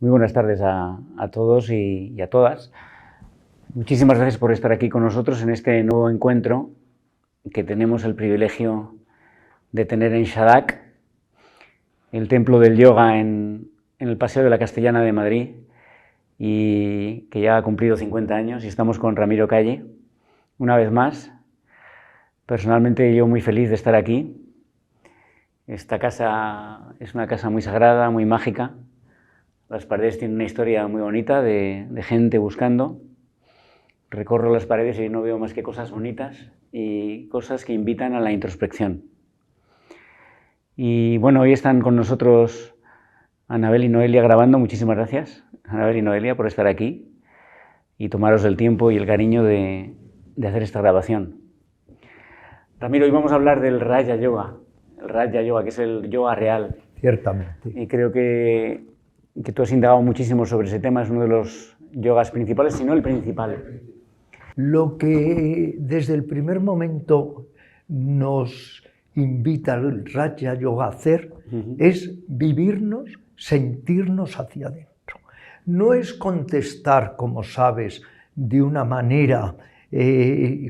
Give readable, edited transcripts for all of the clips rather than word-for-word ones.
Muy buenas tardes a todos y a todas. Muchísimas gracias por estar aquí con nosotros en este nuevo encuentro que tenemos el privilegio de tener en Shaddak, el templo del yoga en el Paseo de la Castellana de Madrid, y que ya ha cumplido 50 años, y estamos con Ramiro Calle una vez más. Personalmente yo muy feliz de estar aquí. Esta casa es una casa muy sagrada, muy mágica. Las paredes tienen una historia muy bonita de gente buscando. Recorro las paredes y no veo más que cosas bonitas y cosas que invitan a la introspección. Y bueno, hoy están con nosotros Anabel y Noelia grabando. Muchísimas gracias, Anabel y Noelia, por estar aquí y tomaros el tiempo y el cariño de hacer esta grabación. Ramiro, hoy vamos a hablar del Raja Yoga, el Raja Yoga, que es el yoga real. Ciertamente. Y creo que tú has indagado muchísimo sobre ese tema, es uno de los yogas principales, si no el principal. Lo que desde el primer momento nos invita el Raja Yoga a hacer es vivirnos, sentirnos hacia adentro. No es contestar, como sabes, de una manera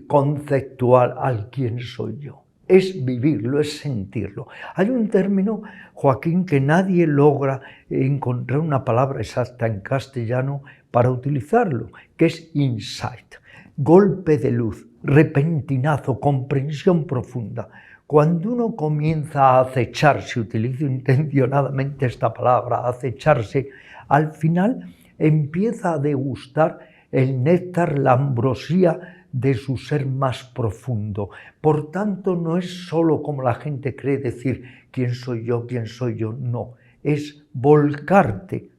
conceptual al quién soy yo. Es vivirlo, es sentirlo. Hay un término, Joaquín, que nadie logra encontrar una palabra exacta en castellano para utilizarlo, que es insight, golpe de luz, repentinazo, comprensión profunda. Cuando uno comienza a acecharse, utilizo intencionadamente esta palabra, acecharse, al final empieza a degustar el néctar, la ambrosía de su ser más profundo. Por tanto, no es solo como la gente cree decir quién soy yo, no. Es volcarte,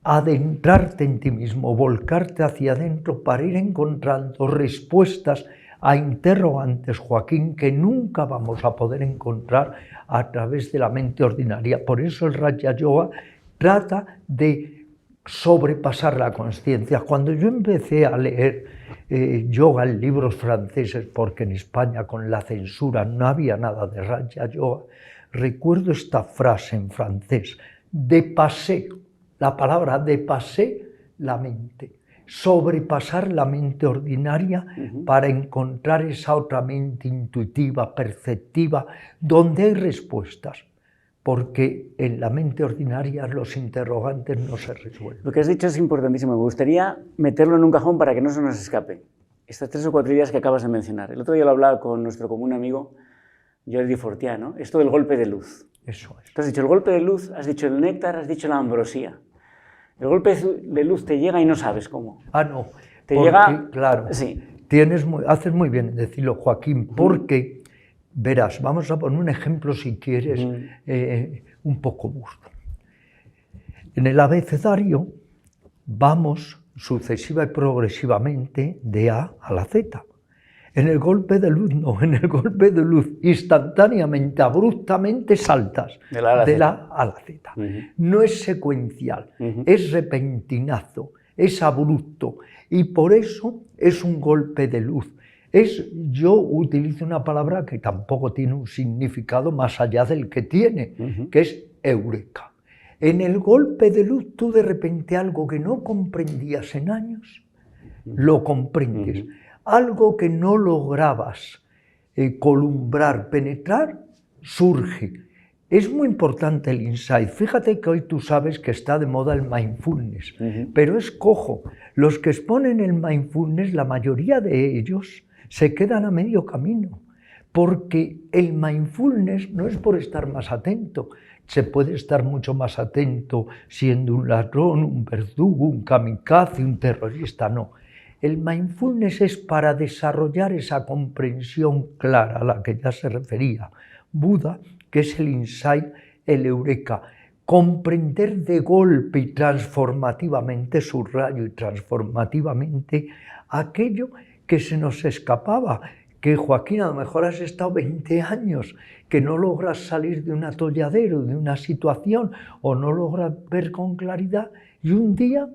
adentrarte en ti mismo, volcarte hacia adentro para ir encontrando respuestas a interrogantes, Joaquín, que nunca vamos a poder encontrar a través de la mente ordinaria. Por eso el Raja Yoga trata de sobrepasar la conciencia. Cuando yo empecé a leer yoga en libros franceses, porque en España con la censura no había nada de Raja Yoga, recuerdo esta frase en francés: dépasser, la palabra dépasser la mente, sobrepasar la mente ordinaria para encontrar esa otra mente intuitiva, perceptiva, donde hay respuestas. Porque en la mente ordinaria los interrogantes no se resuelven. Lo que has dicho es importantísimo. Me gustaría meterlo en un cajón para que no se nos escape. Estas 3 o 4 ideas que acabas de mencionar. El otro día lo hablaba con nuestro común amigo Jordi Fortià, ¿no? Esto del golpe de luz. Eso es. Tú has dicho el golpe de luz, has dicho el néctar, has dicho la ambrosía. El golpe de luz te llega y no sabes cómo. Ah, no. Te llega... Claro, sí. Haces muy bien en decirlo, Joaquín, porque... Verás, vamos a poner un ejemplo, si quieres, un poco burdo. En el abecedario vamos sucesiva y progresivamente de A a la Z. En el golpe de luz no, en el golpe de luz instantáneamente, abruptamente saltas de la A a la Z. No es secuencial, es repentinazo, es abrupto, y por eso es un golpe de luz. Yo utilizo una palabra que tampoco tiene un significado más allá del que tiene, que es eureka. En el golpe de luz tú de repente algo que no comprendías en años, lo comprendes. Algo que no lograbas columbrar, penetrar, surge. Es muy importante el insight. Fíjate que hoy tú sabes que está de moda el mindfulness, pero es cojo. Los que exponen el mindfulness, la mayoría de ellos se quedan a medio camino, porque el mindfulness no es por estar más atento. Se puede estar mucho más atento siendo un ladrón, un verdugo, un kamikaze, un terrorista, no. El mindfulness es para desarrollar esa comprensión clara a la que ya se refería Buda, que es el insight, el eureka. Comprender de golpe y transformativamente, subrayo y transformativamente, aquello que se nos escapaba, que Joaquín, a lo mejor has estado 20 años, que no logras salir de un atolladero, de una situación, o no logras ver con claridad, y un día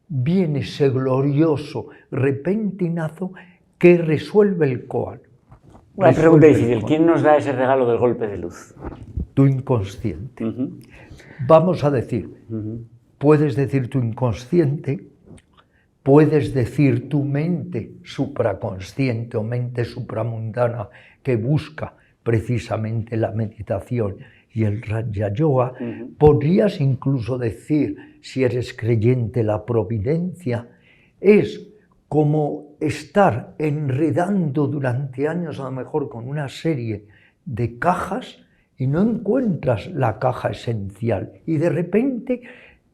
viene ese glorioso repentinazo que resuelve el koan. Una pregunta difícil, ¿quién nos da ese regalo del golpe de luz? Tu inconsciente. Vamos a decir, puedes decir tu inconsciente, puedes decir tu mente supraconsciente o mente supramundana que busca precisamente la meditación y el Raja Yoga. Podrías incluso decir, si eres creyente, la providencia. Es como estar enredando durante años, a lo mejor con una serie de cajas, y no encuentras la caja esencial. Y de repente,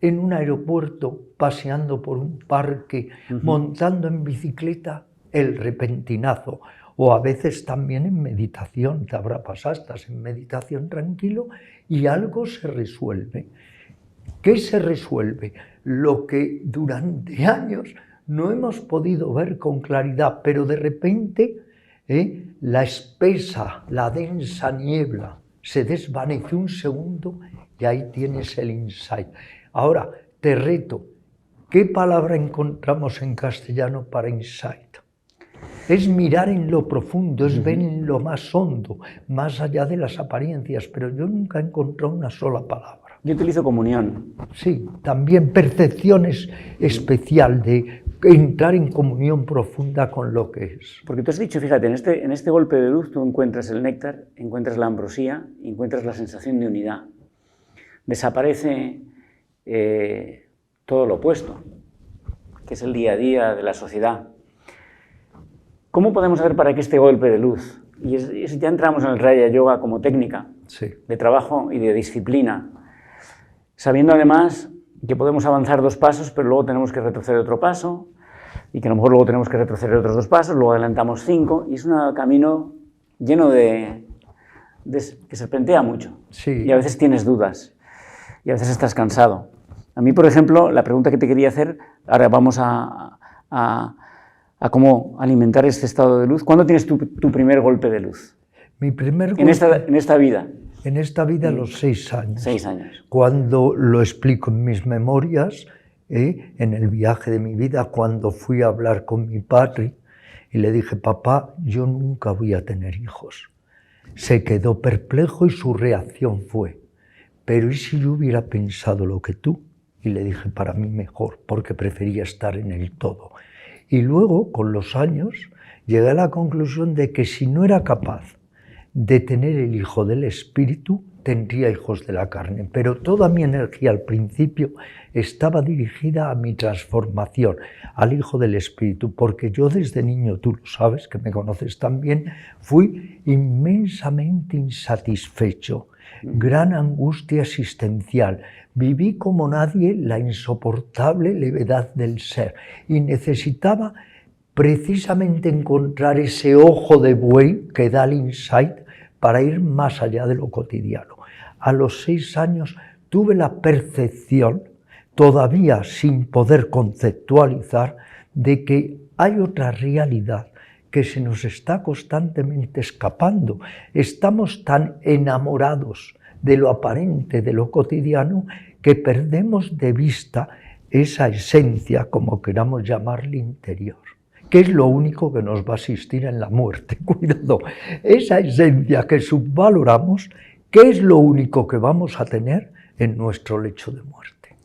en un aeropuerto, paseando por un parque, montando en bicicleta, el repentinazo. O a veces también en meditación, te habrá pasado, estás en meditación tranquilo y algo se resuelve. ¿Qué se resuelve? Lo que durante años no hemos podido ver con claridad, pero de repente la espesa, la densa niebla se desvanece un segundo y ahí tienes el insight. Ahora, te reto, ¿qué palabra encontramos en castellano para insight? Es mirar en lo profundo, es ver en lo más hondo, más allá de las apariencias, pero yo nunca he encontrado una sola palabra. Yo utilizo comunión. Sí, también percepción especial de entrar en comunión profunda con lo que es. Porque tú has dicho, fíjate, en este golpe de luz tú encuentras el néctar, encuentras la ambrosía, encuentras la sensación de unidad. Desaparece todo lo opuesto, que es el día a día de la sociedad. ¿Cómo podemos hacer para que este golpe de luz, y ya entramos en el Raja Yoga como técnica de trabajo y de disciplina, sabiendo además que podemos avanzar 2 pasos, pero luego tenemos que retroceder otro paso, y que a lo mejor luego tenemos que retroceder otros 2 pasos, luego adelantamos 5, y es un camino lleno que serpentea mucho, y a veces tienes dudas, y a veces estás cansado. A mí, por ejemplo, la pregunta que te quería hacer, ahora vamos a cómo alimentar este estado de luz. ¿Cuándo tienes tu primer golpe de luz? Mi primer golpe... En esta vida. En esta vida a los 6 años. 6 años. Cuando lo explico en mis memorias, en el viaje de mi vida, cuando fui a hablar con mi padre y le dije, papá, yo nunca voy a tener hijos. Se quedó perplejo y su reacción fue, pero ¿y si yo hubiera pensado lo que tú? Y le dije, para mí mejor, porque prefería estar en el todo. Y luego, con los años, llegué a la conclusión de que si no era capaz de tener el hijo del espíritu, tendría hijos de la carne. Pero toda mi energía al principio estaba dirigida a mi transformación, al hijo del espíritu, porque yo desde niño, tú lo sabes, que me conoces también, fui inmensamente insatisfecho, gran angustia existencial. Viví como nadie la insoportable levedad del ser y necesitaba precisamente encontrar ese ojo de buey que da el insight para ir más allá de lo cotidiano. A los 6 años tuve la percepción, todavía sin poder conceptualizar, de que hay otra realidad que se nos está constantemente escapando. Estamos tan enamorados de lo aparente, de lo cotidiano, que perdemos de vista esa esencia, como queramos llamarle, interior, que es lo único que nos va a asistir en la muerte. Cuidado, esa esencia que subvaloramos, ¿qué es lo único que vamos a tener en nuestro lecho de muerte?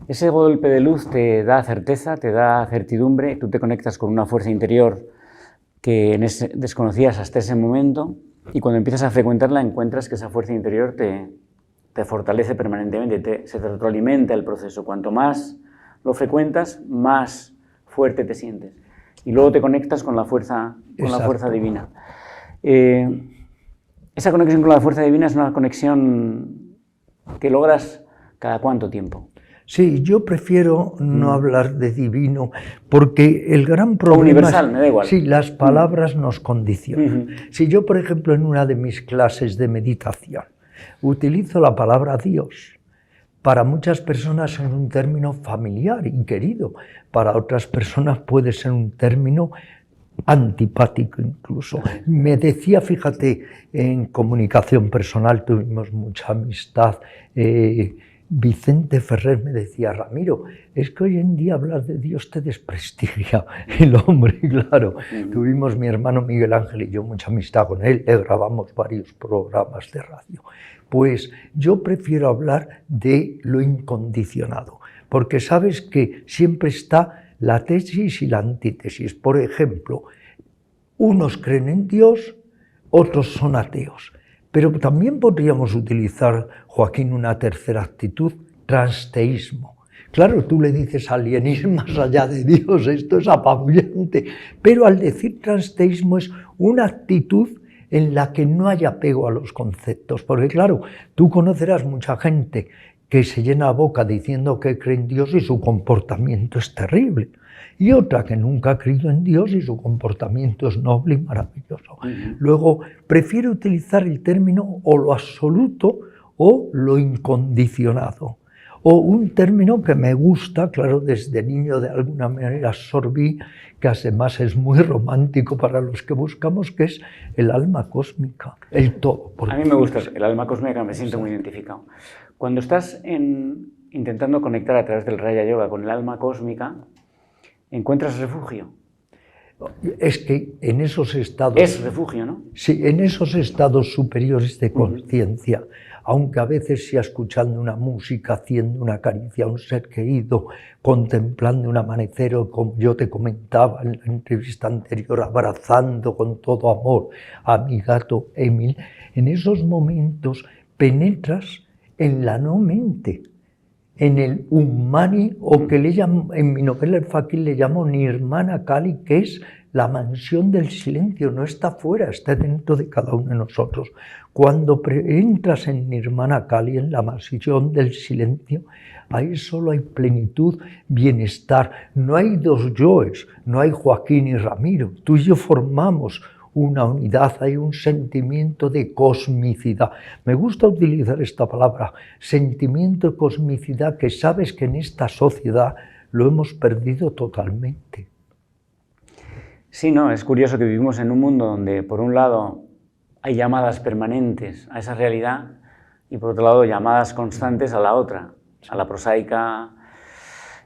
Ese golpe de luz te da certeza, te da certidumbre, tú te conectas con una fuerza interior que desconocías hasta ese momento, y cuando empiezas a frecuentarla encuentras que esa fuerza interior te fortalece permanentemente, se te retroalimenta el proceso. Cuanto más lo frecuentas, más fuerte te sientes. Y luego te conectas con la fuerza divina. Esa conexión con la fuerza divina es una conexión que logras cada cuánto tiempo. Sí, yo prefiero no hablar de divino, porque el gran problema universal, me da igual. Sí, las palabras nos condicionan. Si yo, por ejemplo, en una de mis clases de meditación utilizo la palabra Dios, para muchas personas es un término familiar y querido, para otras personas puede ser un término antipático incluso. Me decía, fíjate, en comunicación personal tuvimos mucha amistad, Vicente Ferrer me decía, Ramiro, es que hoy en día hablar de Dios te desprestigia. El hombre, claro, tuvimos mi hermano Miguel Ángel y yo mucha amistad con él, le grabamos varios programas de radio. Pues yo prefiero hablar de lo incondicionado. porque sabes que siempre está la tesis y la antítesis. Por ejemplo, unos creen en Dios, otros son ateos. Pero también podríamos utilizar, Joaquín, una tercera actitud, transteísmo. Claro, tú le dices alienismo más allá de Dios, esto es apabullante, pero al decir transteísmo es una actitud en la que no hay apego a los conceptos, porque claro, tú conocerás mucha gente que se llena la boca diciendo que cree en Dios y su comportamiento es terrible, y otra que nunca ha creído en Dios y su comportamiento es noble y maravilloso. Luego, prefiero utilizar el término o lo absoluto o lo incondicionado. O un término que me gusta, claro, desde niño de alguna manera absorbí, que además es muy romántico para los que buscamos, que es el alma cósmica, el todo. A mí me gusta el alma cósmica, me siento muy identificado. Cuando estás intentando conectar a través del Raya Yoga con el alma cósmica, ¿encuentras refugio? Es que en esos estados... Es refugio, ¿no? Sí, en esos estados superiores de conciencia, aunque a veces sea escuchando una música, haciendo una caricia a un ser querido, contemplando un amanecer, o como yo te comentaba en la entrevista anterior, abrazando con todo amor a mi gato Emil, en esos momentos penetras en la no mente, en el Ummani, o que le llamo, en mi novela El Fakir le llamo Nirmana Kali, que es la mansión del silencio, no está fuera, está dentro de cada uno de nosotros. Cuando entras en Nirmana Kali, en la mansión del silencio, ahí solo hay plenitud, bienestar. No hay dos yoes, no hay Joaquín y Ramiro. Tú y yo formamos una unidad, hay un sentimiento de cosmicidad. Me gusta utilizar esta palabra, sentimiento de cosmicidad, que sabes que en esta sociedad lo hemos perdido totalmente. Sí, no, es curioso que vivimos en un mundo donde, por un lado, hay llamadas permanentes a esa realidad y, por otro lado, llamadas constantes a la otra, a la prosaica,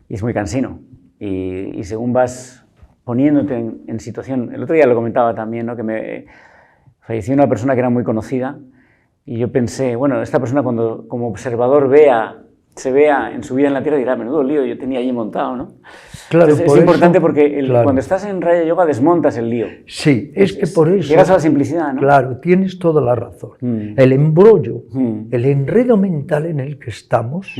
y es muy cansino. Y según vas poniéndote en situación... El otro día lo comentaba también, ¿no? Que falleció una persona que era muy conocida y yo pensé, bueno, esta persona cuando como observador se vea en su vida en la Tierra dirá, menudo lío yo tenía allí montado, ¿no? Claro, entonces, es importante porque cuando estás en Raya Yoga desmontas el lío. Sí, es que por eso... Llegas a la simplicidad, ¿no? Claro, tienes toda la razón. El embrollo, el enredo mental en el que estamos,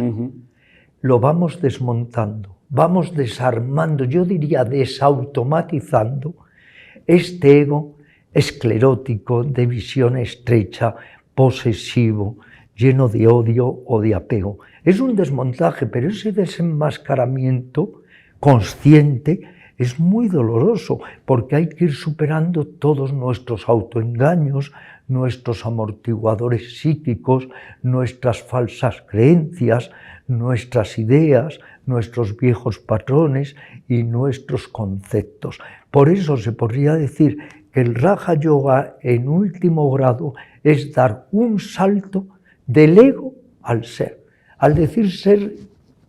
lo vamos desmontando, vamos desarmando, yo diría desautomatizando este ego esclerótico, de visión estrecha, posesivo, lleno de odio o de apego. Es un desmontaje, pero ese desenmascaramiento consciente es muy doloroso, porque hay que ir superando todos nuestros autoengaños, nuestros amortiguadores psíquicos, nuestras falsas creencias, nuestras ideas, nuestros viejos patrones y nuestros conceptos. Por eso se podría decir que el Raja Yoga en último grado es dar un salto del ego al ser. Al decir ser,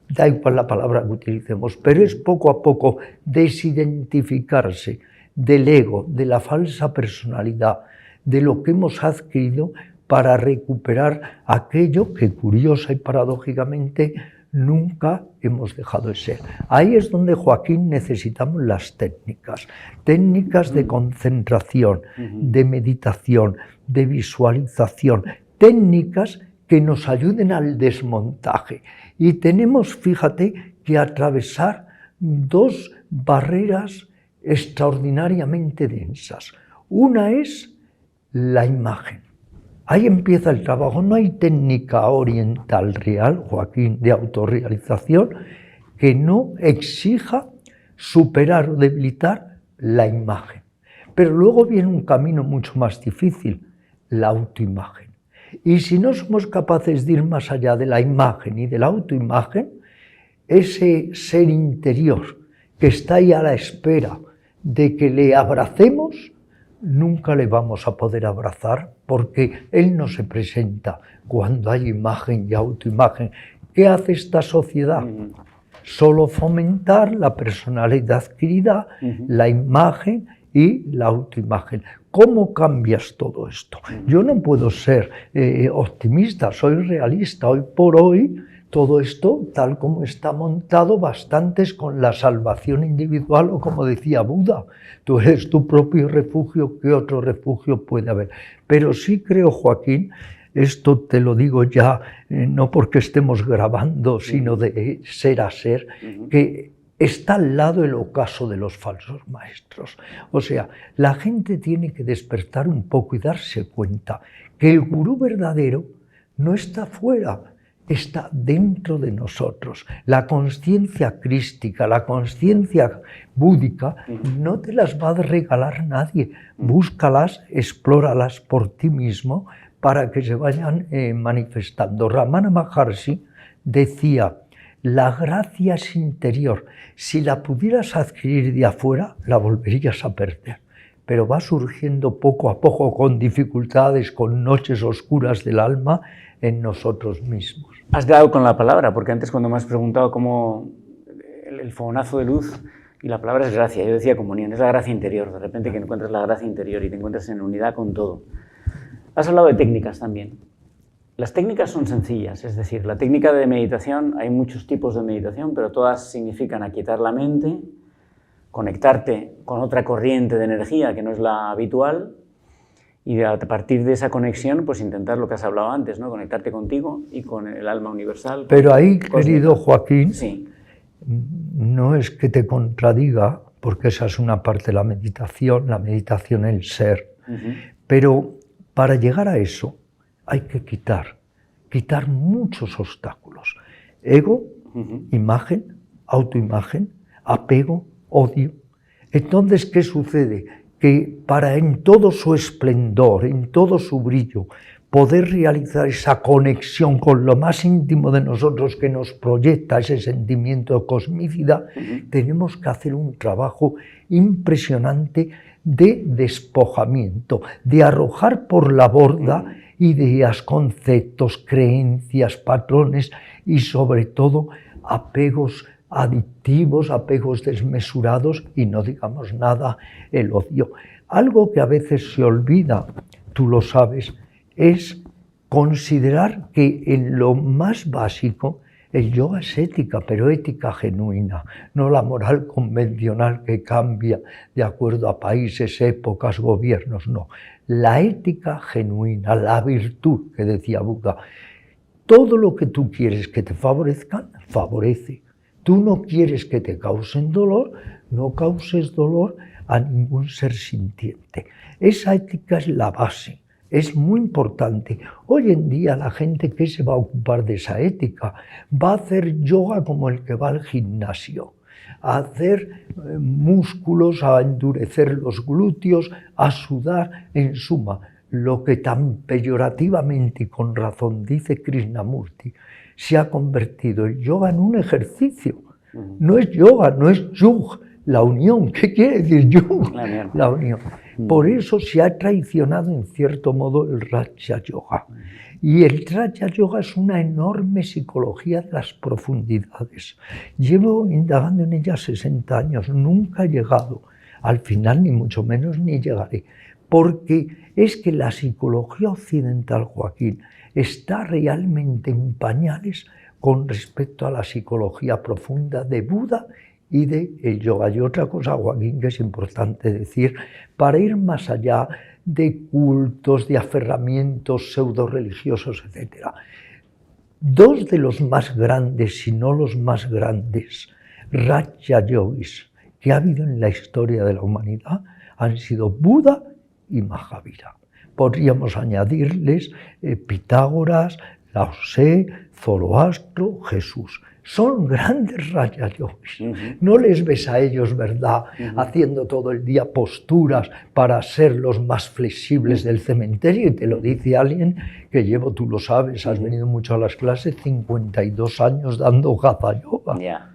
da igual la palabra que utilicemos, pero es poco a poco desidentificarse del ego, de la falsa personalidad, de lo que hemos adquirido para recuperar aquello que curiosa y paradójicamente nunca hemos dejado de ser. Ahí es donde, Joaquín, necesitamos las técnicas de concentración, de meditación, de visualización, técnicas que nos ayuden al desmontaje. Y tenemos, fíjate, que atravesar dos barreras extraordinariamente densas. Una es la imagen. Ahí empieza el trabajo. No hay técnica oriental real, Joaquín, de autorrealización, que no exija superar o debilitar la imagen. Pero luego viene un camino mucho más difícil, la autoimagen. Y si no somos capaces de ir más allá de la imagen y de la autoimagen, ese ser interior que está ahí a la espera de que le abracemos, nunca le vamos a poder abrazar porque él no se presenta cuando hay imagen y autoimagen. ¿Qué hace esta sociedad? Solo fomentar la personalidad adquirida, la imagen y la autoimagen. ¿Cómo cambias todo esto? Yo no puedo ser optimista, soy realista. Hoy por hoy Todo esto, tal como está montado, bastantes con la salvación individual, o como decía Buda, tú eres tu propio refugio, ¿qué otro refugio puede haber? Pero sí creo, Joaquín, esto te lo digo ya, no porque estemos grabando, sino de ser a ser, que está al lado el ocaso de los falsos maestros. O sea, la gente tiene que despertar un poco y darse cuenta que el gurú verdadero no está fuera, está dentro de nosotros. La conciencia crística, la conciencia búdica, no te las va a regalar nadie. Búscalas, explóralas por ti mismo para que se vayan manifestando. Ramana Maharshi decía, la gracia es interior. Si la pudieras adquirir de afuera, la volverías a perder. Pero va surgiendo poco a poco con dificultades, con noches oscuras del alma en nosotros mismos. Has quedado con la palabra, porque antes cuando me has preguntado cómo el fogonazo de luz, y la palabra es gracia, yo decía comunión, es la gracia interior, de repente que encuentras la gracia interior y te encuentras en unidad con todo. Has hablado de técnicas también. Las técnicas son sencillas, es decir, la técnica de meditación, hay muchos tipos de meditación, pero todas significan aquietar la mente, conectarte con otra corriente de energía que no es la habitual, y a partir de esa conexión, pues intentar lo que has hablado antes, ¿no? Conectarte contigo y con el alma universal. Pero ahí, querido Joaquín, sí, no es que te contradiga, porque esa es una parte de la meditación el ser, pero para llegar a eso hay que quitar muchos obstáculos. Ego, imagen, autoimagen, apego, odio. Entonces, ¿qué sucede? Que para en todo su esplendor, en todo su brillo, poder realizar esa conexión con lo más íntimo de nosotros que nos proyecta ese sentimiento de cosmicidad, tenemos que hacer un trabajo impresionante de despojamiento, de arrojar por la borda ideas, conceptos, creencias, patrones y sobre todo apegos adictivos, apegos desmesurados y no digamos nada el odio. Algo que a veces se olvida, tú lo sabes, es considerar que en lo más básico el yoga es ética, pero ética genuina, no la moral convencional que cambia de acuerdo a países, épocas, gobiernos, no. La ética genuina, la virtud que decía Buda. Todo lo que tú quieres que te favorezcan, favorece. Tú no quieres que te causen dolor, no causes dolor a ningún ser sintiente. Esa ética es la base. Es muy importante. Hoy en día la gente que se va a ocupar de esa ética va a hacer yoga como el que va al gimnasio, a hacer músculos, a endurecer los glúteos, a sudar, en suma, lo que tan peyorativamente y con razón dice Krishnamurti, se ha convertido el yoga en un ejercicio. No es yoga, no es yug, la unión. ¿Qué quiere decir yug? La unión. Por eso se ha traicionado en cierto modo el Raja Yoga. Y el Raja Yoga es una enorme psicología de las profundidades. Llevo indagando en ella 60 años, nunca he llegado al final, ni mucho menos ni llegaré. Porque es que la psicología occidental, Joaquín, está realmente en pañales con respecto a la psicología profunda de Buda y del yoga. Y otra cosa, Joaquín, que es importante decir, para ir más allá de cultos, de aferramientos pseudo-religiosos, etc. Dos de los más grandes, si no los más grandes, Raja Yogis que ha habido en la historia de la humanidad han sido Buda y Mahavira. Podríamos añadirles Pitágoras, Lao Tse, Zoroastro, Jesús. Son grandes Raja Yogis. No les ves a ellos, ¿verdad?, haciendo todo el día posturas para ser los más flexibles del cementerio. Y te lo dice alguien que llevo, tú lo sabes, has venido mucho a las clases, 52 años dando Hatha Yoga. Yeah.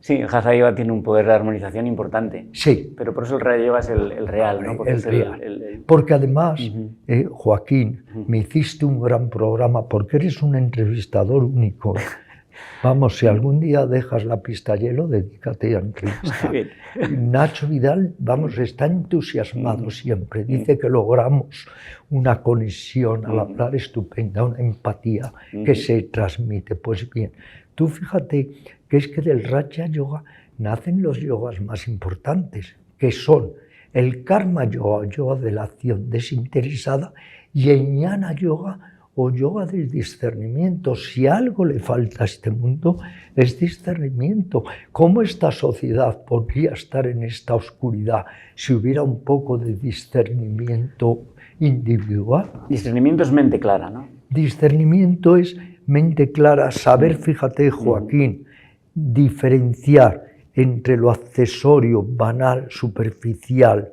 Sí, el Hatha Yoga tiene un poder de armonización importante. Sí. Pero por eso el Raja Yoga es el real, ¿no? Porque el real. Porque además, Joaquín, me hiciste un gran programa porque eres un entrevistador único. Vamos, si algún día dejas la pista hielo, dedícate a entrevistar. Nacho Vidal, vamos, está entusiasmado siempre. Dice que logramos una conexión al hablar estupenda, una empatía que se transmite. Pues bien, tú fíjate que es que del Raja Yoga nacen los yogas más importantes, que son el Karma Yoga, yoga de la acción desinteresada, y el Jnana Yoga, o yoga del discernimiento. Si algo le falta a este mundo es discernimiento. ¿Cómo esta sociedad podría estar en esta oscuridad si hubiera un poco de discernimiento individual? Discernimiento es mente clara, ¿no? Discernimiento es mente clara, saber, fíjate, Joaquín, diferenciar entre lo accesorio, banal, superficial,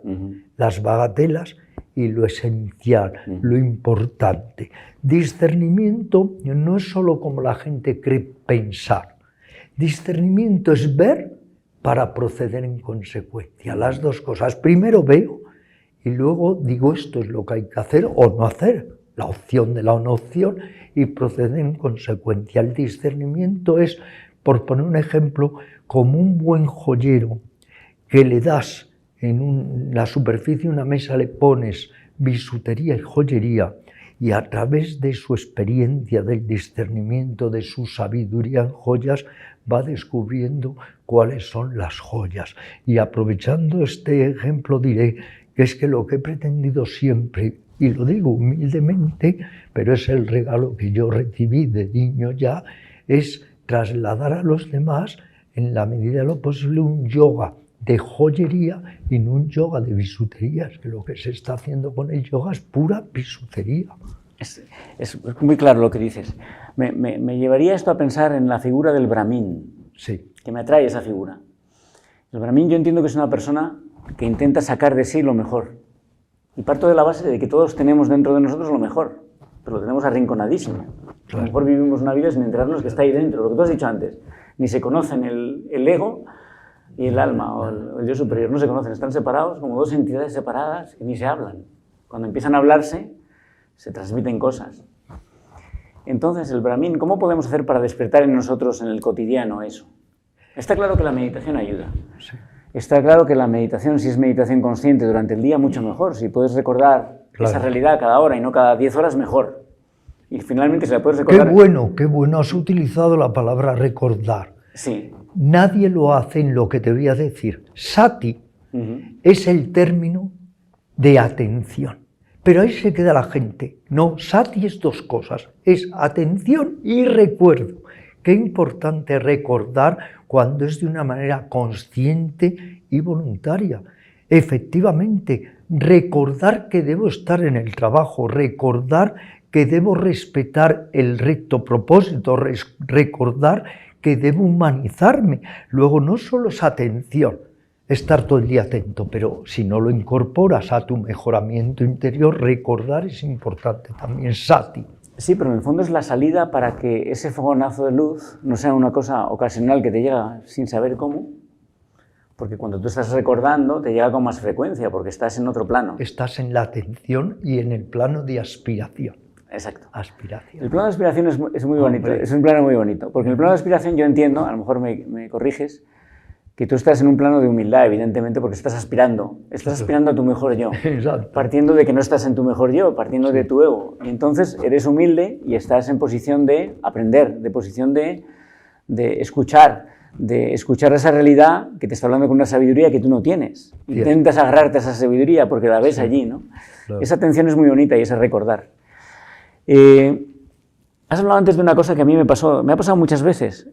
las bagatelas, y lo esencial, lo importante. Discernimiento no es solo como la gente cree pensar. Discernimiento es ver para proceder en consecuencia. Las dos cosas. Primero veo y luego digo esto es lo que hay que hacer o no hacer. La opción de la no opción y proceder en consecuencia. El discernimiento es, por poner un ejemplo, como un buen joyero que le das en la superficie de una mesa, le pones bisutería y joyería y a través de su experiencia, del discernimiento, de su sabiduría en joyas, va descubriendo cuáles son las joyas. Y aprovechando este ejemplo diré que es que lo que he pretendido siempre, y lo digo humildemente, pero es el regalo que yo recibí de niño ya, es trasladar a los demás, en la medida de lo posible, un yoga de joyería y no un yoga de bisutería. Es que lo que se está haciendo con el yoga es pura bisutería. Es muy claro lo que dices. Me llevaría esto a pensar en la figura del Brahmin, sí, que me atrae esa figura. El Brahmin yo entiendo que es una persona que intenta sacar de sí lo mejor. Y parto de la base de que todos tenemos dentro de nosotros lo mejor, pero lo tenemos arrinconadísimo. A lo mejor vivimos una vida sin enterarnos que está ahí dentro, lo que tú has dicho antes. Ni se conocen el ego y el alma o el yo superior, no se conocen, están separados como dos entidades separadas que ni se hablan. Cuando empiezan a hablarse, se transmiten cosas. Entonces, el Brahmin, ¿cómo podemos hacer para despertar en nosotros en el cotidiano eso? Está claro que la meditación ayuda. sí. Está claro que la meditación, si es meditación consciente durante el día, mucho mejor. Si puedes recordar esa realidad cada hora y no cada 10 horas, mejor. Y finalmente se la puedes recordar. Qué bueno, has utilizado la palabra recordar. Sí. Nadie lo hace en lo que te voy a decir. Sati es el término de atención. Pero ahí se queda la gente. No, Sati es dos cosas. Es atención y recuerdo. Qué importante recordar cuando es de una manera consciente y voluntaria. Efectivamente, recordar que debo estar en el trabajo, recordar que debo respetar el recto propósito, recordar que debo humanizarme. Luego no solo es atención, estar todo el día atento, pero si no lo incorporas a tu mejoramiento interior, recordar es importante también, Sati. Sí, pero en el fondo es la salida para que ese fogonazo de luz no sea una cosa ocasional que te llega sin saber cómo, porque cuando tú estás recordando te llega con más frecuencia, porque estás en otro plano. Estás en la atención y en el plano de aspiración. Exacto. Aspiración. El plano de aspiración es muy bonito, es un plano muy bonito, porque en el plano de aspiración yo entiendo, a lo mejor me corriges, que tú estás en un plano de humildad, evidentemente, porque estás aspirando a tu mejor yo, Exacto. partiendo de que no estás en tu mejor yo, partiendo de tu ego. Y entonces eres humilde y estás en posición de aprender, de posición de escuchar esa realidad que te está hablando con una sabiduría que tú no tienes. Intentas agarrarte a esa sabiduría porque la ves allí, ¿no? Claro. Esa atención es muy bonita y ese recordar. Has hablado antes de una cosa que a mí me ha pasado muchas veces.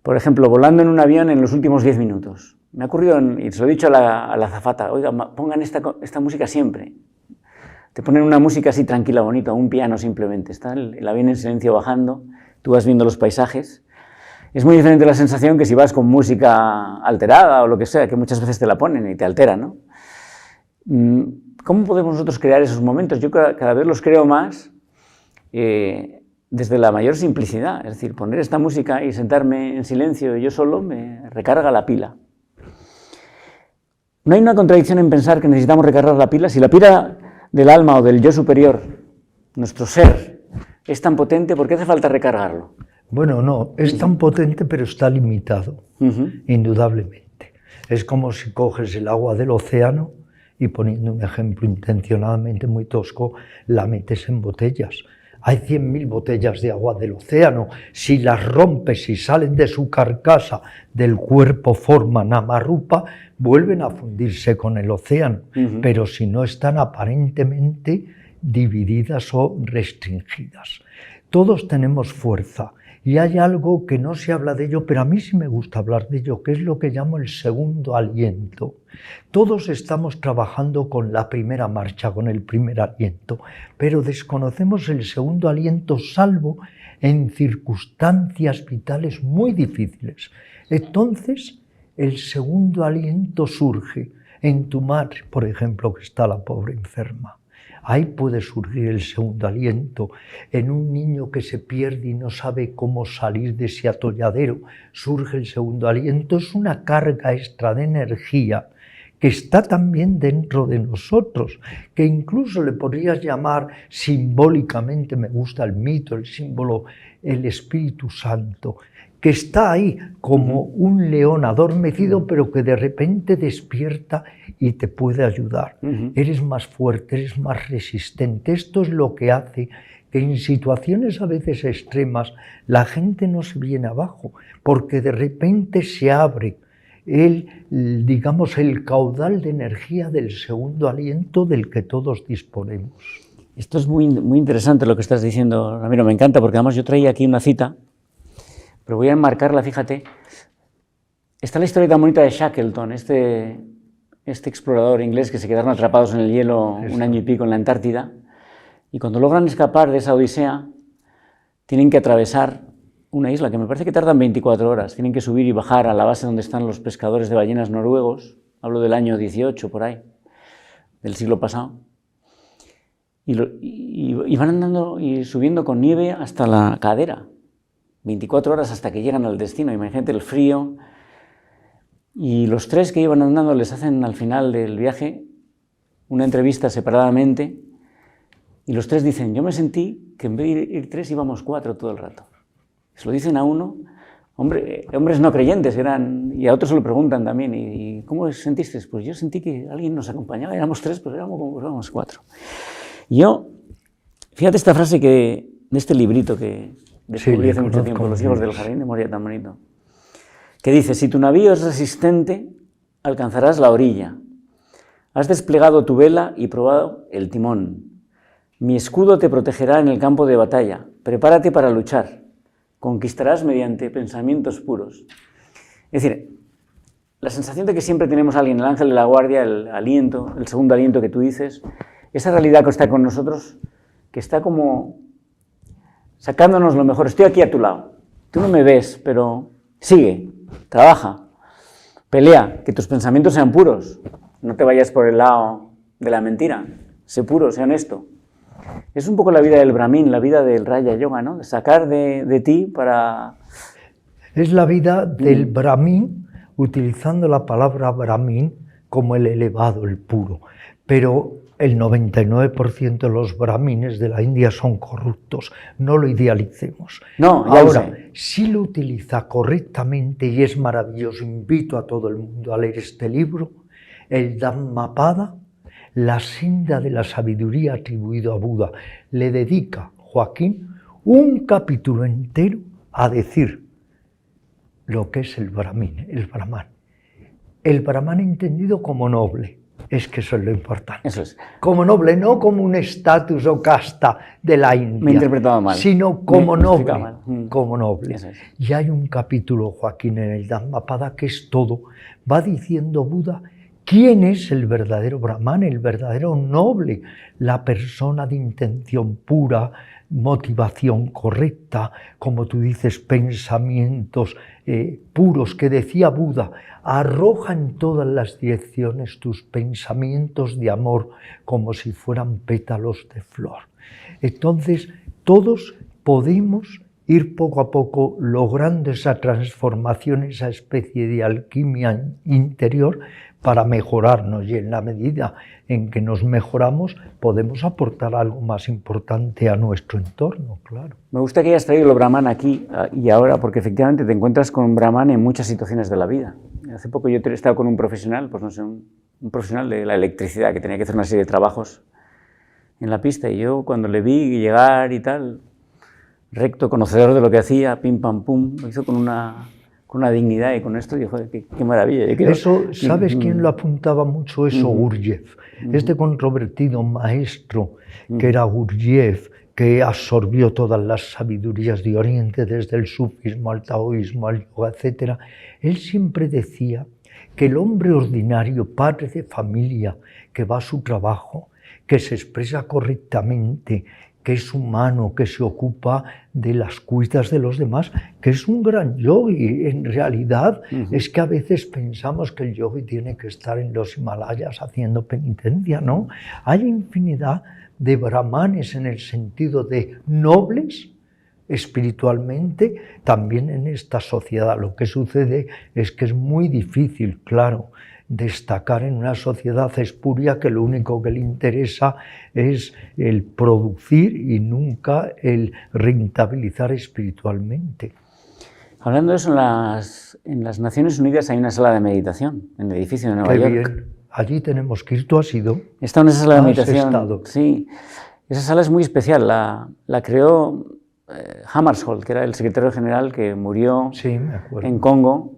Por ejemplo, volando en un avión en los últimos 10 minutos. Me ha ocurrido, y se lo he dicho a la azafata, oiga, pongan esta música siempre. Te ponen una música así tranquila, bonita, un piano simplemente. Está el avión en silencio bajando, tú vas viendo los paisajes. Es muy diferente la sensación que si vas con música alterada o lo que sea, que muchas veces te la ponen y te altera, ¿no? ¿Cómo podemos nosotros crear esos momentos? Yo cada vez los creo más desde la mayor simplicidad, es decir, poner esta música y sentarme en silencio yo solo me recarga la pila. No hay una contradicción en pensar que necesitamos recargar la pila. Si la pila del alma o del yo superior, nuestro ser, es tan potente, ¿por qué hace falta recargarlo? Bueno, no, es tan potente, pero está limitado, indudablemente. Es como si coges el agua del océano y, poniendo un ejemplo intencionadamente muy tosco, la metes en botellas. Hay 100.000 botellas de agua del océano. Si las rompes y salen de su carcasa, del cuerpo forman Namarupa, vuelven a fundirse con el océano. Pero si no, están aparentemente divididas o restringidas. Todos tenemos fuerza. Y hay algo que no se habla de ello, pero a mí sí me gusta hablar de ello, que es lo que llamo el segundo aliento. Todos estamos trabajando con la primera marcha, con el primer aliento, pero desconocemos el segundo aliento, salvo en circunstancias vitales muy difíciles. Entonces, el segundo aliento surge en tu madre, por ejemplo, que está la pobre enferma. Ahí puede surgir el segundo aliento. En un niño que se pierde y no sabe cómo salir de ese atolladero, surge el segundo aliento. Es una carga extra de energía que está también dentro de nosotros, que incluso le podrías llamar simbólicamente, me gusta el mito, el símbolo, el Espíritu Santo, que está ahí como un león adormecido, pero que de repente despierta y te puede ayudar. Eres más fuerte, eres más resistente. Esto es lo que hace que en situaciones a veces extremas la gente no se viene abajo, porque de repente se abre digamos, el caudal de energía del segundo aliento del que todos disponemos. Esto es muy, muy interesante lo que estás diciendo, Ramiro, me encanta, porque además yo traía aquí una cita, pero voy a enmarcarla, fíjate. Está la historia tan bonita de Shackleton, este explorador inglés que se quedaron atrapados en el hielo un año y pico en la Antártida, y cuando logran escapar de esa odisea, tienen que atravesar una isla que me parece que tardan 24 horas, tienen que subir y bajar a la base donde están los pescadores de ballenas noruegos, hablo del año 18 por ahí, del siglo pasado, y van andando y subiendo con nieve hasta la cadera, 24 horas hasta que llegan al destino. Imagínate el frío. Y los tres que iban andando les hacen al final del viaje una entrevista separadamente y los tres dicen, yo me sentí que en vez de ir tres íbamos cuatro todo el rato. Se lo dicen a uno, hombres no creyentes eran, y a otros se lo preguntan también, ¿y cómo sentiste? Pues yo sentí que alguien nos acompañaba, éramos tres, pues éramos cuatro. Y yo, fíjate esta frase de este librito que descubrí hace mucho tiempo, Los hijos del jardín de Moria, tan bonito, que dice, si tu navío es resistente, alcanzarás la orilla. Has desplegado tu vela y probado el timón. Mi escudo te protegerá en el campo de batalla. Prepárate para luchar. Conquistarás mediante pensamientos puros. Es decir, la sensación de que siempre tenemos a alguien, el ángel de la guardia, el aliento, el segundo aliento que tú dices, esa realidad que está con nosotros, que está como sacándonos lo mejor. Estoy aquí a tu lado. Tú no me ves, pero sigue, trabaja, pelea, que tus pensamientos sean puros. No te vayas por el lado de la mentira. Sé puro, sé honesto. Es un poco la vida del Brahmin, la vida del Raya Yoga, ¿no? De sacar de ti para... Es la vida del Brahmin, utilizando la palabra Brahmin como el elevado, el puro. Pero el 99% de los brahmines de la India son corruptos, no lo idealicemos. No, ya ahora, si lo utiliza correctamente y es maravilloso, invito a todo el mundo a leer este libro, el Dhammapada, la senda de la sabiduría atribuido a Buda. Le dedica Joaquín un capítulo entero a decir lo que es el Brahmin, el Brahman. El Brahman entendido como noble. Es que eso es lo importante. Eso es. Como noble, no como un estatus o casta de la India. Me he interpretado mal. Sino como noble. Como noble. Eso es. Y hay un capítulo, Joaquín, en el Dhammapada que es todo. Va diciendo Buda quién es el verdadero Brahman, el verdadero noble, la persona de intención pura, motivación correcta, como tú dices, pensamientos puros, que decía Buda, arroja en todas las direcciones tus pensamientos de amor como si fueran pétalos de flor. Entonces, todos podemos ir poco a poco logrando esa transformación, esa especie de alquimia interior para mejorarnos, y en la medida en que nos mejoramos podemos aportar algo más importante a nuestro entorno, claro. Me gusta que hayas traído el Brahman aquí y ahora, porque efectivamente te encuentras con Brahman en muchas situaciones de la vida. Hace poco yo he estado con un profesional, pues no sé, un profesional de la electricidad que tenía que hacer una serie de trabajos en la pista, y yo cuando le vi llegar y tal, recto, conocedor de lo que hacía, pim pam pum, lo hizo con una dignidad y con esto, y joder, qué maravilla. Eso, ¿sabes quién lo apuntaba mucho eso? Gurdjieff, este controvertido maestro que era Gurdjieff, que absorbió todas las sabidurías de Oriente, desde el sufismo al taoísmo, al yoga, etc. Él siempre decía que el hombre ordinario, padre de familia, que va a su trabajo, que se expresa correctamente, que es humano, que se ocupa de las cuitas de los demás, que es un gran yogi. En realidad es que a veces pensamos que el yogi tiene que estar en los Himalayas haciendo penitencia, ¿no? Hay infinidad de brahmanes en el sentido de nobles espiritualmente, también en esta sociedad. Lo que sucede es que es muy difícil, claro, destacar en una sociedad espuria que lo único que le interesa es el producir y nunca el rentabilizar espiritualmente. Hablando de eso, en las Naciones Unidas hay una sala de meditación en el edificio de Nueva York. Bien. Allí tenemos que ir. ¿Tú has ido? He estado en esa sala de meditación. Estado. Sí, esa sala es muy especial. La creó Hammarskjöld, que era el secretario general que murió en Congo,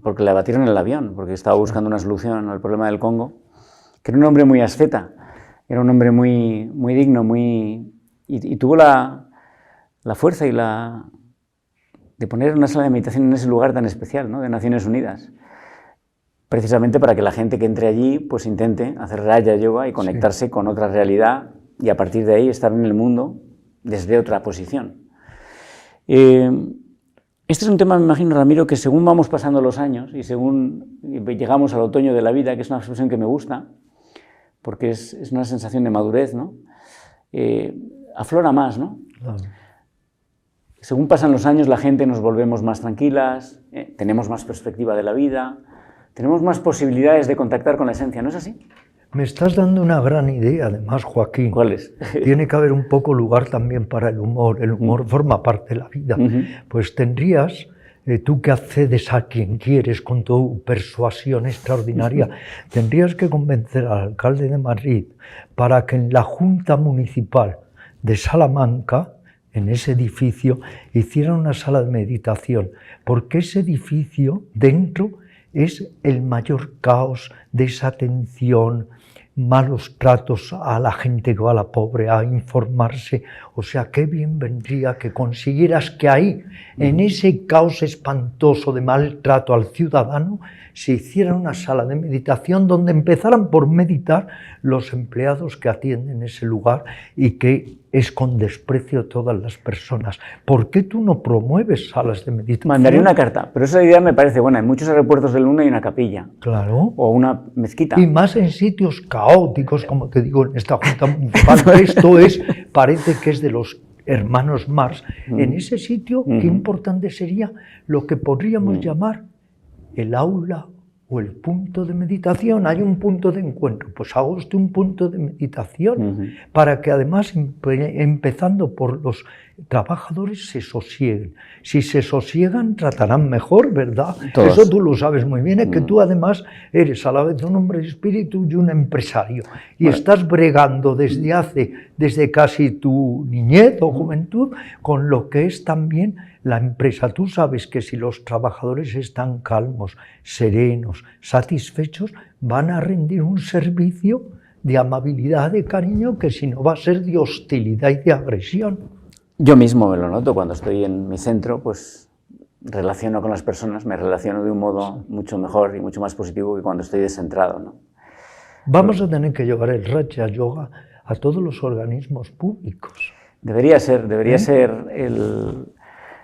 porque le abatieron en el avión, porque estaba buscando una solución al problema del Congo, que era un hombre muy asceta, era un hombre muy digno, y tuvo la fuerza de poner una sala de meditación en ese lugar tan especial, ¿no?, de Naciones Unidas, precisamente para que la gente que entre allí pues intente hacer Raja Yoga y conectarse con otra realidad, y a partir de ahí estar en el mundo desde otra posición. Este es un tema, me imagino, Ramiro, que según vamos pasando los años y según llegamos al otoño de la vida, que es una expresión que me gusta, porque es una sensación de madurez, ¿no?, aflora más, ¿no? Claro. Según pasan los años, la gente nos volvemos más tranquilas, tenemos más perspectiva de la vida, tenemos más posibilidades de contactar con la esencia, ¿no es así? Me estás dando una gran idea, además, Joaquín. ¿Cuál es? Tiene que haber un poco lugar también para el humor forma parte de la vida. Pues tendrías, tú que accedes a quien quieres con tu persuasión extraordinaria, tendrías que convencer al alcalde de Madrid para que en la Junta Municipal de Salamanca, en ese edificio, hicieran una sala de meditación, porque ese edificio dentro es el mayor caos, desatención, malos tratos a la gente que va a la pobre a informarse. O sea, qué bien vendría que consiguieras que ahí, en ese caos espantoso de maltrato al ciudadano, se hiciera una sala de meditación donde empezaran por meditar los empleados que atienden ese lugar y que es con desprecio a todas las personas. ¿Por qué tú no promueves salas de meditación? Mandaré una carta, pero esa idea me parece buena. En muchos aeropuertos del mundo hay una capilla. Claro. O una mezquita. Y más en sitios caóticos, como te digo, en esta Junta Municipal. Esto parece que es de los hermanos Marx. En ese sitio, qué importante sería lo que podríamos llamar el aula o el punto de meditación. Hay un punto de encuentro, pues haga usted un punto de meditación para que además, empezando por los trabajadores, se sosieguen. Si se sosiegan, tratarán mejor, ¿verdad? Todos. Eso tú lo sabes muy bien, es que tú además eres a la vez un hombre de espíritu y un empresario, y estás bregando desde casi tu niñez o juventud con lo que es también la empresa. Tú sabes que si los trabajadores están calmos, serenos, satisfechos, van a rendir un servicio de amabilidad, de cariño, que si no va a ser de hostilidad y de agresión. Yo mismo me lo noto cuando estoy en mi centro, pues relaciono con las personas, me relaciono de un modo mucho mejor y mucho más positivo que cuando estoy descentrado, ¿no? Vamos a tener que llevar el Raja Yoga a todos los organismos públicos. Debería ser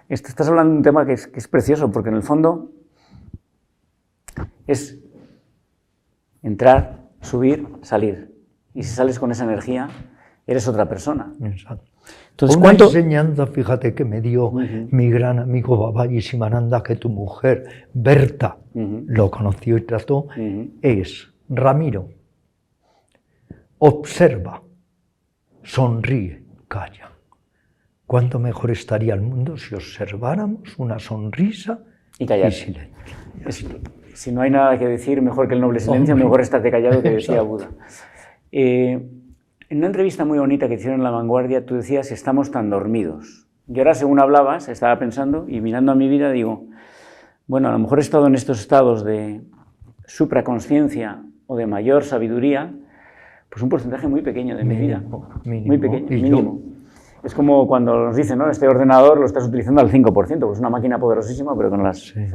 Estás hablando de un tema que es precioso, porque en el fondo es entrar, subir, salir. Y si sales con esa energía, eres otra persona. Exacto. Entonces, una enseñanza, fíjate, que me dio mi gran amigo Babaji Sivananda, que tu mujer, Berta, lo conoció y trató, es: Ramiro, observa, sonríe, calla. ¿Cuánto mejor estaría el mundo si observáramos una sonrisa y silencio? Si no hay nada que decir, mejor que el noble silencio, mejor estate callado, que decía Buda. En una entrevista muy bonita que hicieron en La Vanguardia, tú decías: estamos tan dormidos. Y ahora, según hablabas, estaba pensando y mirando a mi vida, digo, bueno, a lo mejor he estado en estos estados de supraconsciencia o de mayor sabiduría, pues un porcentaje muy pequeño de mi vida. Muy pequeño, mínimo. Es como cuando nos dicen, ¿no? Este ordenador lo estás utilizando al 5%, pues es una máquina poderosísima, pero con las... Sí.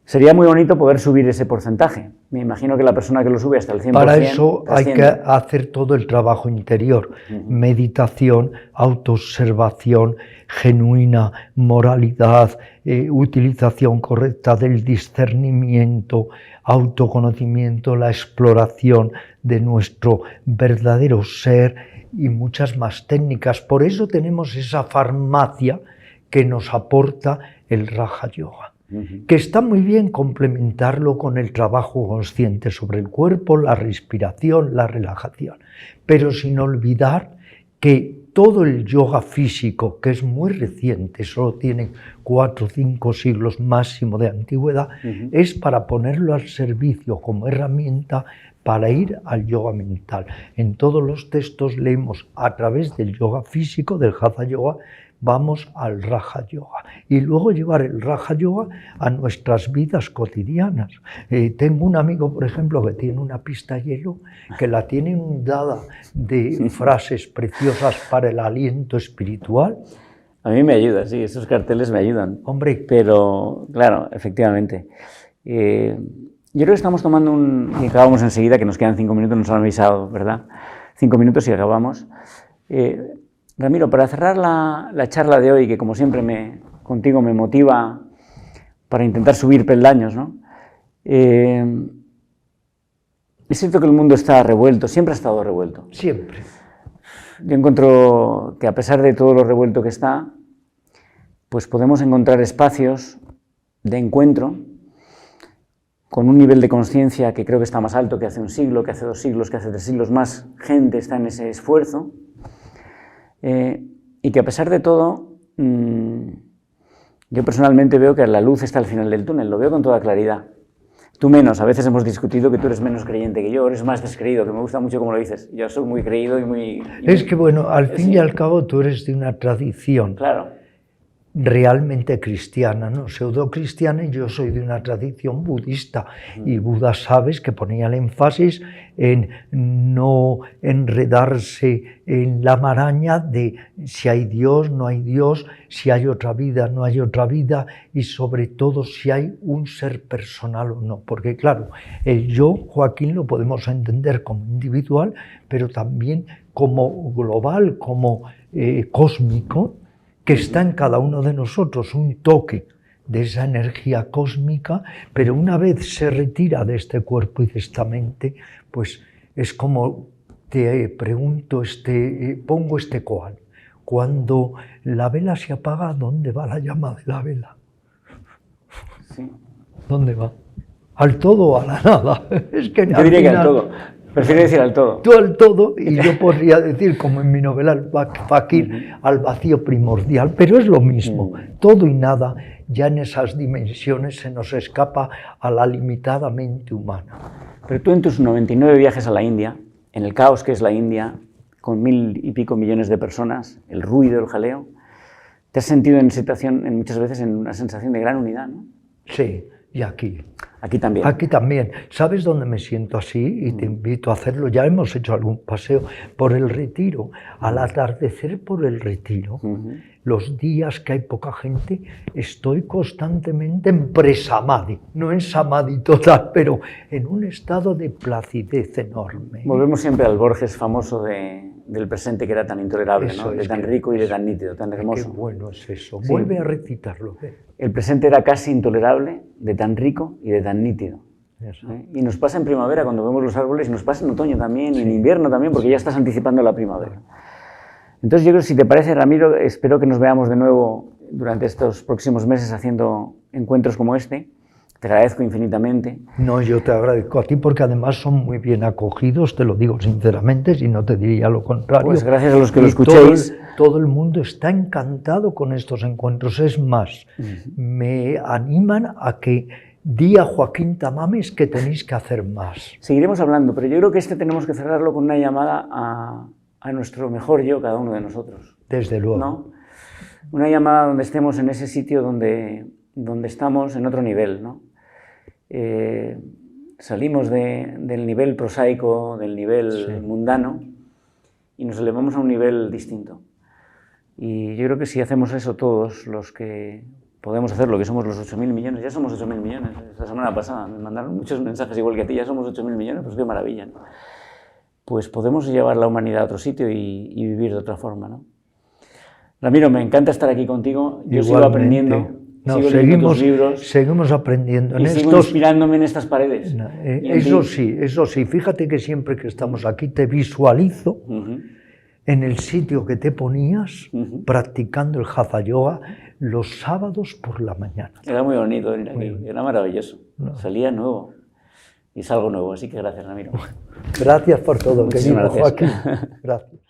Sería muy bonito poder subir ese porcentaje. Me imagino que la persona que lo sube hasta el 100%... Para eso hay que hacer todo el trabajo interior. Meditación, autoobservación, genuina moralidad, utilización correcta del discernimiento, autoconocimiento, la exploración de nuestro verdadero ser y muchas más técnicas. Por eso tenemos esa farmacia que nos aporta el Raja Yoga. Que está muy bien complementarlo con el trabajo consciente sobre el cuerpo, la respiración, la relajación, pero sin olvidar que todo el yoga físico, que es muy reciente, solo tiene 4 o 5 siglos máximo de antigüedad, es para ponerlo al servicio como herramienta para ir al yoga mental. En todos los textos leemos a través del yoga físico, del Hatha Yoga, vamos al Raja Yoga y luego llevar el Raja Yoga a nuestras vidas cotidianas. Tengo un amigo, por ejemplo, que tiene una pista de hielo que la tiene inundada de frases preciosas para el aliento espiritual. A mí me ayuda, sí, esos carteles me ayudan. Hombre. Pero, claro, efectivamente. Yo creo que estamos tomando y acabamos enseguida, que nos quedan 5 minutos, nos han avisado, ¿verdad? 5 minutos y acabamos. Ramiro, para cerrar la charla de hoy, que como siempre contigo me motiva para intentar subir peldaños, ¿no? Es cierto que el mundo está revuelto, siempre ha estado revuelto. Siempre. Yo encuentro que a pesar de todo lo revuelto que está, pues podemos encontrar espacios de encuentro con un nivel de conciencia que creo que está más alto que hace un siglo, que hace 2 siglos, que hace 3 siglos. Más gente está en ese esfuerzo. Y que a pesar de todo, yo personalmente veo que la luz está al final del túnel, lo veo con toda claridad. Tú menos, a veces hemos discutido que tú eres menos creyente que yo, eres más descreído, que me gusta mucho como lo dices. Yo soy muy creído y muy... Es que bueno, al fin y al cabo tú eres de una tradición. Claro. Realmente cristiana, ¿no? Pseudo-cristiana, y yo soy de una tradición budista. Y Buda, sabes, que ponía el énfasis en no enredarse en la maraña de si hay Dios, no hay Dios, si hay otra vida, no hay otra vida, y sobre todo si hay un ser personal o no. Porque claro, el yo, Joaquín, lo podemos entender como individual, pero también como global, como cósmico, que está en cada uno de nosotros, un toque de esa energía cósmica, pero una vez se retira de este cuerpo y de esta mente, pues es como te pregunto, pongo este koan. Cuando la vela se apaga, ¿dónde va la llama de la vela? Sí. ¿Dónde va? ¿Al todo o a la nada? Es que yo diría que al todo. Prefiero decir al todo. Tú al todo, y yo podría decir, como en mi novela El Fakir, al vacío primordial, pero es lo mismo. Todo y nada, ya en esas dimensiones se nos escapa a la limitada mente humana. Pero tú en tus 99 viajes a la India, en el caos que es la India, con 1000 y pico millones de personas, el ruido, el jaleo, te has sentido muchas veces en una sensación de gran unidad, ¿no? Sí, y aquí. Aquí también. Aquí también. ¿Sabes dónde me siento así? Y te invito a hacerlo. Ya hemos hecho algún paseo por el Retiro. Al atardecer por el Retiro, los días que hay poca gente, estoy constantemente en pre-samadhi. No en samadhi total, pero en un estado de placidez enorme. Volvemos siempre al Borges famoso del presente, que era tan intolerable, ¿no? De tan rico y de tan nítido, tan hermoso. Qué bueno es eso. Sí. Vuelve a recitarlo. El presente era casi intolerable, de tan rico y de tan nítido. Y nos pasa en primavera cuando vemos los árboles, y nos pasa en otoño también, y en invierno también, porque ya estás anticipando la primavera. Entonces yo creo, si te parece, Ramiro, espero que nos veamos de nuevo durante estos próximos meses haciendo encuentros como este. Te agradezco infinitamente. No, yo te agradezco a ti porque además son muy bien acogidos, te lo digo sinceramente, si no te diría lo contrario. Pues gracias a los que y lo escuchéis. Todo el mundo está encantado con estos encuentros. Es más, me animan a que di a Joaquín Tamames que tenéis que hacer más. Seguiremos hablando, pero yo creo que este tenemos que cerrarlo con una llamada a nuestro mejor yo, cada uno de nosotros. Desde luego. ¿No? Una llamada donde estemos en ese sitio donde estamos en otro nivel, ¿no? Salimos del nivel prosaico, del nivel mundano, y nos elevamos a un nivel distinto. Y yo creo que si hacemos eso todos los que podemos hacerlo, que somos los 8.000 millones, ya somos 8.000 millones. La semana pasada me mandaron muchos mensajes igual que a ti, ya somos 8.000 millones, pues qué maravilla, ¿no? Pues podemos llevar la humanidad a otro sitio y vivir de otra forma, ¿no? Ramiro, me encanta estar aquí contigo, yo sigo aprendiendo. No, sigo leyendo tus libros, seguimos aprendiendo. Y sigo inspirándome en estas paredes. Eso sí, fíjate que siempre que estamos aquí te visualizo en el sitio que te ponías practicando el Hatha Yoga los sábados por la mañana. Era muy bonito venir aquí, era maravilloso. Salía nuevo y salgo nuevo, así que gracias, Ramiro. Gracias por todo, querido Joaquín. Gracias.